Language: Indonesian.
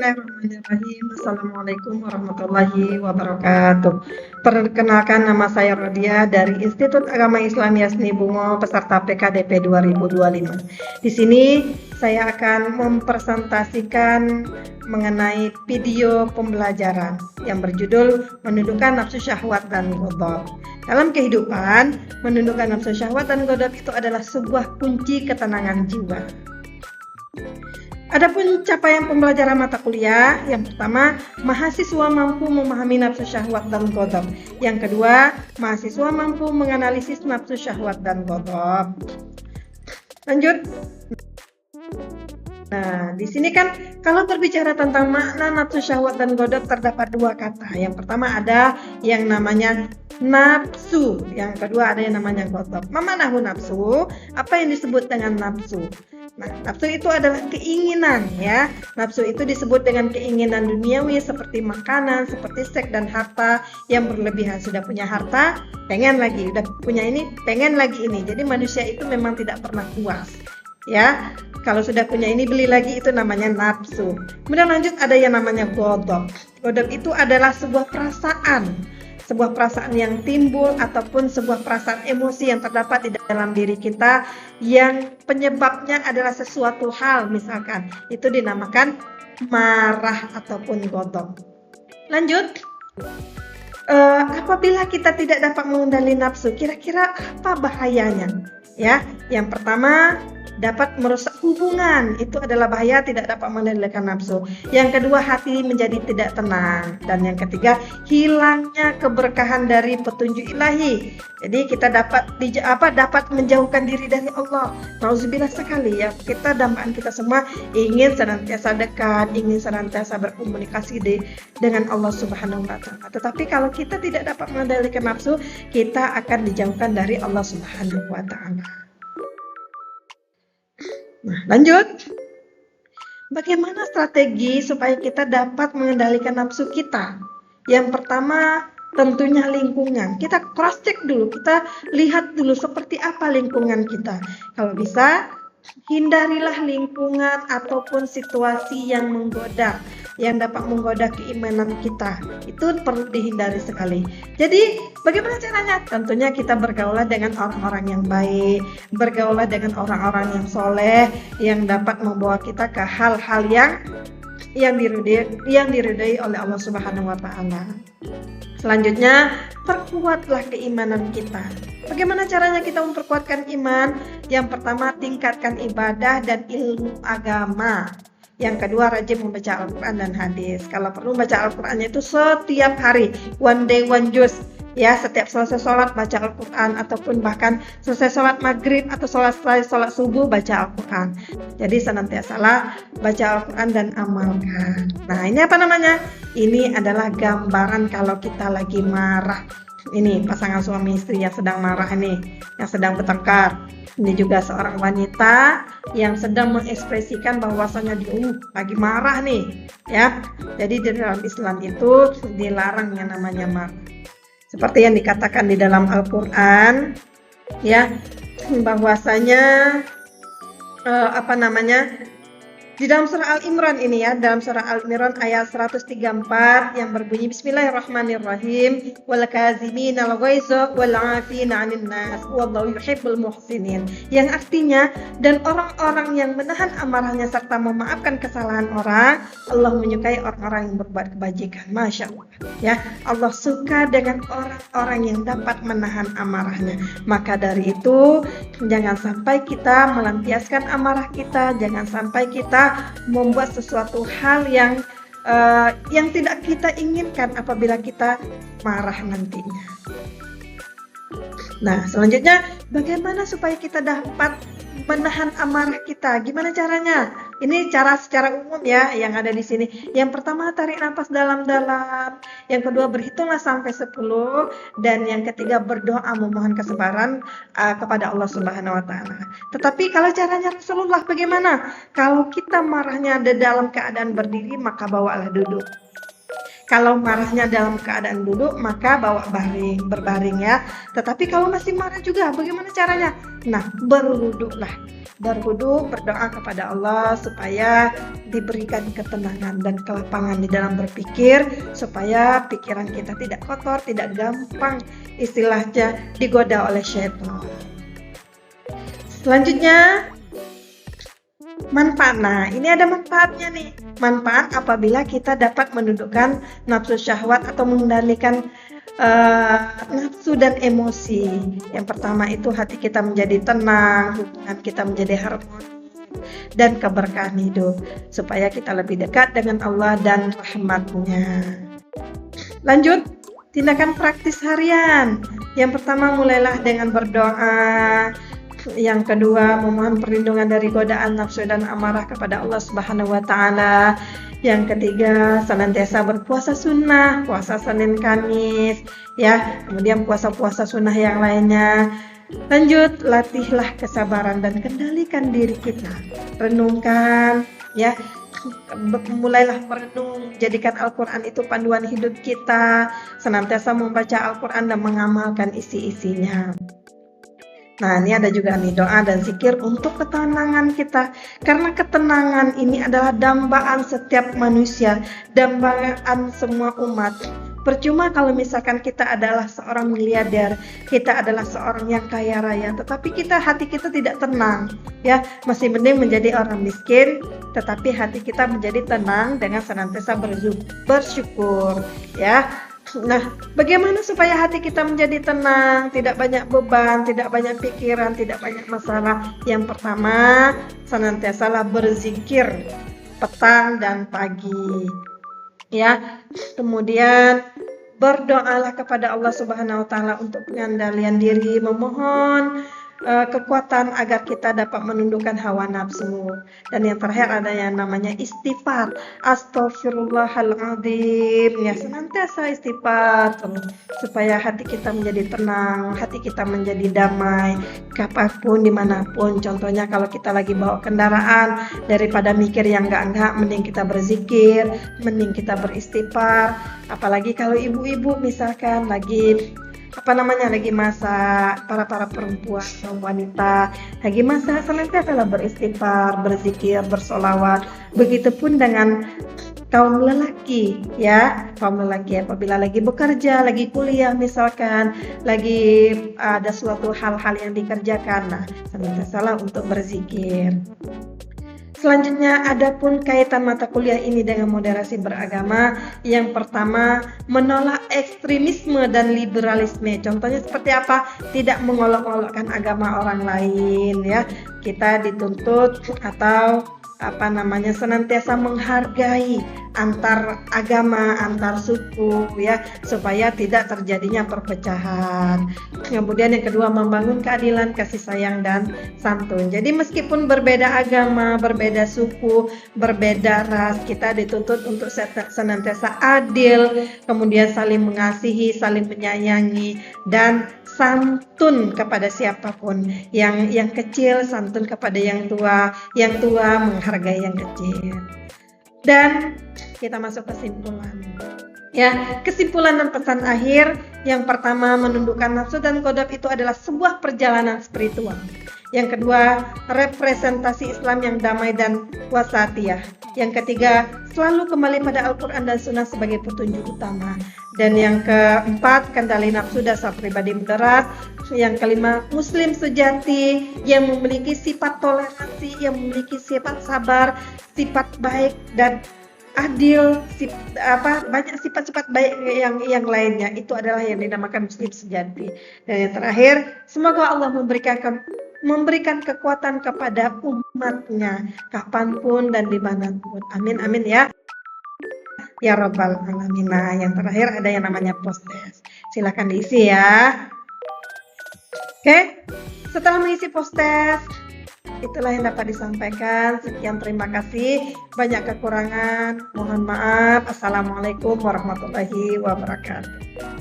Bismillahirrahmanirrahim. Assalamualaikum warahmatullahi wabarakatuh. Perkenalkan, nama saya Rodia dari Institut Agama Islam Yasni Bungo, peserta PKDP 2025. Di sini saya akan mempresentasikan mengenai video pembelajaran yang berjudul menundukkan nafsu syahwat dan ghadab. Dalam kehidupan, menundukkan nafsu syahwat dan ghadab itu adalah sebuah kunci ketenangan jiwa. Adapun capaian pembelajaran mata kuliah, yang pertama, mahasiswa mampu memahami nafsu syahwat dan ghadab. Yang kedua, mahasiswa mampu menganalisis nafsu syahwat dan ghadab. Lanjut. Nah, di sini kan kalau berbicara tentang makna nafsu syahwat dan ghadab terdapat dua kata. Yang pertama ada yang namanya nafsu, yang kedua ada yang namanya ghadab. Mamanahu nafsu, apa yang disebut dengan nafsu? Nah, nafsu itu adalah keinginan ya. Nafsu itu disebut dengan keinginan duniawi seperti makanan, seperti seks dan harta yang berlebihan. Sudah punya harta, pengen lagi. Udah punya ini, pengen lagi ini. Jadi manusia itu memang tidak pernah puas. Ya, kalau sudah punya ini beli lagi, itu namanya nafsu. Kemudian lanjut ada yang namanya ghadab. Ghadab itu adalah sebuah perasaan yang timbul ataupun sebuah perasaan emosi yang terdapat di dalam diri kita yang penyebabnya adalah sesuatu hal, misalkan itu dinamakan marah ataupun ghadab. Lanjut. Apabila kita tidak dapat mengendali nafsu, kira-kira apa bahayanya? Ya, yang pertama dapat merusak hubungan, itu adalah bahaya tidak dapat mengendalikan nafsu. Yang kedua, hati menjadi tidak tenang, dan yang ketiga, hilangnya keberkahan dari petunjuk ilahi. Jadi kita dapat menjauhkan diri dari Allah. Nauzubillah sekali ya. Kita semua ingin senantiasa dekat, ingin senantiasa berkomunikasi dengan Allah Subhanahu wa taala. Tetapi kalau kita tidak dapat mengendalikan nafsu, kita akan dijauhkan dari Allah Subhanahu wa taala. Nah, lanjut. Bagaimana strategi supaya kita dapat mengendalikan nafsu kita? Yang pertama, tentunya lingkungan. Kita cross check dulu, kita lihat dulu seperti apa lingkungan kita. Kalau bisa, hindarilah lingkungan ataupun situasi yang menggoda, yang dapat menggoda keimanan kita. Itu perlu dihindari sekali. Jadi, bagaimana caranya? Tentunya kita bergaul dengan orang-orang yang baik, bergaul dengan orang-orang yang soleh, yang dapat membawa kita ke hal-hal yang diridai oleh Allah Subhanahu wa taala. Selanjutnya, perkuatlah keimanan kita. Bagaimana caranya kita memperkuatkan iman? Yang pertama, tingkatkan ibadah dan ilmu agama. Yang kedua, rajin membaca Al-Quran dan hadis. Kalau perlu baca Al-Qurannya itu setiap hari, one day one juz. Ya, setiap selesai sholat baca Al-Quran, ataupun bahkan selesai sholat maghrib atau sholat subuh baca Al-Quran. Jadi senantiasalah baca Al-Quran dan amalkan. Nah, ini apa namanya? Ini adalah gambaran kalau kita lagi marah. Ini pasangan suami istri yang sedang marah ini, yang sedang bertengkar. Ini juga seorang wanita yang sedang mengekspresikan bahwasanya dia lagi marah nih, ya. Jadi di dalam Islam itu dilarang yang namanya marah. Seperti yang dikatakan di dalam Al-Quran, ya, bahwasanya di dalam surah Al-Imran ini ya, dalam surah Al-Imran ayat 134 yang berbunyi Bismillahirrahmanirrahim, wal kaziminal ghaiza wal 'afina 'anil nas wallahu yuhibbul muhsinin. Yang artinya, dan orang-orang yang menahan amarahnya serta memaafkan kesalahan orang, Allah menyukai orang-orang yang berbuat kebajikan. Masya Allah ya, Allah suka dengan orang-orang yang dapat menahan amarahnya. Maka dari itu, jangan sampai kita melampiaskan amarah kita, jangan sampai kita membuat sesuatu hal yang tidak kita inginkan apabila kita marah nantinya. Nah, selanjutnya bagaimana supaya kita dapat menahan amarah kita? Gimana caranya? Ini cara secara umum ya yang ada di sini. Yang pertama, tarik nafas dalam-dalam. Yang kedua, berhitunglah sampai 10. Dan yang ketiga, berdoa memohon kesabaran kepada Allah Subhanahu wa taala. Tetapi kalau caranya Rasulullah bagaimana? Kalau kita marahnya ada dalam keadaan berdiri, maka bawalah duduk. Kalau marahnya dalam keadaan duduk, maka bawa berbaring ya. Tetapi kalau masih marah juga, bagaimana caranya? Nah, berwuduklah. Berwuduk, berdoa kepada Allah supaya diberikan ketenangan dan kelapangan di dalam berpikir, supaya pikiran kita tidak kotor, tidak gampang istilahnya digoda oleh syaitan. Selanjutnya, manfaat. Nah, ini ada manfaatnya nih. Manfaat apabila kita dapat menundukkan nafsu syahwat atau mengendalikan nafsu dan emosi. Yang pertama itu hati kita menjadi tenang, hubungan kita menjadi harmonis dan keberkahan hidup, supaya kita lebih dekat dengan Allah dan rahmat-Nya. Lanjut, tindakan praktis harian. Yang pertama, mulailah dengan berdoa. Yang kedua, memohon perlindungan dari godaan nafsu dan amarah kepada Allah Subhanahu wa taala. Yang ketiga, senantiasa berpuasa sunnah, puasa Senin Kamis, ya. Kemudian puasa-puasa sunnah yang lainnya. Lanjut, latihlah kesabaran dan kendalikan diri kita. Renungkan, ya. Mulailah merenung, jadikan Al-Quran itu panduan hidup kita. Senantiasa membaca Al-Quran dan mengamalkan isi-isinya. Nah, ini ada juga nih doa dan zikir untuk ketenangan kita. Karena ketenangan ini adalah dambaan setiap manusia, dambaan semua umat. Percuma kalau misalkan kita adalah seorang miliarder, kita adalah seorang yang kaya raya, tetapi hati kita tidak tenang, ya. Masih mending menjadi orang miskin, tetapi hati kita menjadi tenang dengan senantiasa bersyukur, ya. Nah, bagaimana supaya hati kita menjadi tenang, tidak banyak beban, tidak banyak pikiran, tidak banyak masalah? Yang pertama, senantiasalah berzikir petang dan pagi. Ya. Kemudian berdoalah kepada Allah Subhanahu wa taala untuk pengendalian diri, memohon kekuatan agar kita dapat menundukkan hawa nafsu. Dan yang terakhir ada yang namanya istighfar. Astaghfirullahaladzim, ya, senantiasa istighfar supaya hati kita menjadi tenang, hati kita menjadi damai kapanpun dimanapun. Contohnya kalau kita lagi bawa kendaraan, daripada mikir yang enggak, mending kita berzikir, mending kita beristighfar. Apalagi kalau ibu-ibu misalkan lagi masak, para perempuan, kaum wanita lagi masak, senantiasa beristighfar, berzikir, bersolawat. Begitupun dengan kaum lelaki, ya. Kaum lelaki apabila lagi bekerja, lagi kuliah misalkan, lagi ada suatu hal-hal yang dikerjakan, nah, senantiasa untuk berzikir. Selanjutnya, adapun kaitan mata kuliah ini dengan moderasi beragama, yang pertama, menolak ekstremisme dan liberalisme. Contohnya seperti apa? Tidak mengolok-olokkan agama orang lain, ya. Kita dituntut atau senantiasa menghargai antar agama, antar suku, ya, supaya tidak terjadinya perpecahan. Kemudian yang kedua, membangun keadilan, kasih sayang dan santun. Jadi meskipun berbeda agama, berbeda suku, berbeda ras, kita dituntut untuk senantiasa adil, kemudian saling mengasihi, saling menyayangi, dan santun kepada siapapun, yang kecil santun kepada yang tua menghargai yang kecil. Dan kita masuk kesimpulan. Ya, kesimpulan dan pesan akhir, yang pertama, menundukkan nafsu dan kodab itu adalah sebuah perjalanan spiritual. Yang kedua, representasi Islam yang damai dan wasatiyah. Yang ketiga, selalu kembali pada Al-Quran dan Sunnah sebagai petunjuk utama. Dan yang keempat, kendali nafsu dasar pribadi moderat. Yang kelima, muslim sejati yang memiliki sifat toleransi, yang memiliki sifat sabar, sifat baik dan adil, banyak sifat-sifat baik yang lainnya. Itu adalah yang dinamakan muslim sejati. Dan yang terakhir, semoga Allah memberikan kekuatan kepada umatnya kapanpun dan dimanapun. Amin amin ya. Ya Rabbal Alamin. Nah, yang terakhir ada yang namanya post-test. Silakan diisi ya. Oke, setelah mengisi post-test, itulah yang dapat disampaikan. Sekian, terima kasih. Banyak kekurangan, mohon maaf. Assalamualaikum warahmatullahi wabarakatuh.